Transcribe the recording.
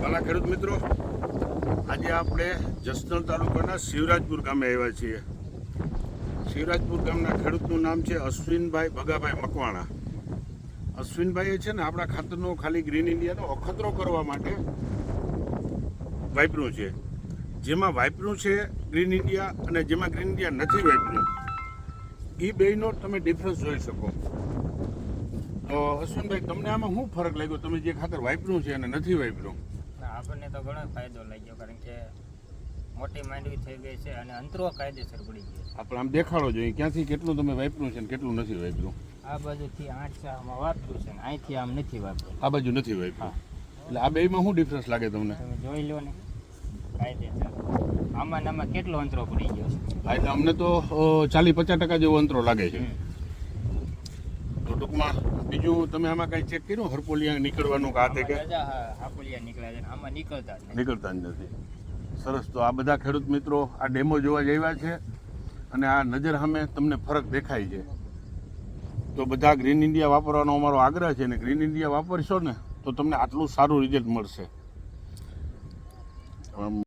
વાલા ખેડૂત મિત્રો, આજે આપણે જસદણ તાલુકાના શિવરાજપુર ગામે આવ્યા છીએ. શિવરાજપુર ગામના ખેડૂતનું નામ છે અશ્વિનભાઈ ભગાભાઈ મકવાણા. અશ્વિનભાઈએ છે ને આપણા ખાતરનો ખાલી ગ્રીન ઇન્ડિયાનો અખતરો કરવા માટે વાપર્યું છે. જેમાં વાપર્યું છે ગ્રીન ઇન્ડિયા અને જેમાં ગ્રીન ઇન્ડિયા નથી વાપર્યું, એ બેયનો તમે ડિફરન્સ જોઈ શકો. તો અશ્વિનભાઈ, તમને આમાં શું ફરક લાગ્યો? તમે જે ખાતર વાપર્યું છે અને નથી વાપર્યું? આપણને તો ઘણો ફાયદો લાગ્યો, કારણ કે મોટી માંડવી થઈ ગઈ છે અને અંતરો કાયદેસર પડી ગયો. આપણે આમ દેખાડો જોઈએ ક્યાંથી કેટલું તમે વાપર્યું છે અને કેટલું નથી વાપર્યું. આ બાજુથી 8 ચામાં વાપર્યું છે ને અહીંથી આમ નથી વાપર્યું. આ બાજુ નથી વાપર્યું. એટલે આ બેમાં શું ડિફરન્સ લાગે તમને? તમે જોઈ લો ને, કાયદેસર આમાં ને આમાં કેટલો અંતરો પડી ગયો છે. હા, એટલે અમને તો 40-50% જેવો અંતરો લાગે છે. તો ટૂંકમાં બીજું તમે આમાં કઈ ચેક કર્યું? હરપોલિયા નીકળવાનું કાતે કે હાપોલિયા નીકળ્યા છે, આમાં નીકળતા જ નથી. સરસ. તો આ બધા ખેડૂત મિત્રો આ ડેમો જોવા જ આવ્યા છે અને આ નજર સામે તમને ફરક દેખાય છે. તો બધા ગ્રીન ઇન્ડિયા વાપરવાનો અમારો આગ્રહ છે ને ગ્રીન ઇન્ડિયા વાપરશો ને તો તમને આટલું સારું રિઝલ્ટ મળશે.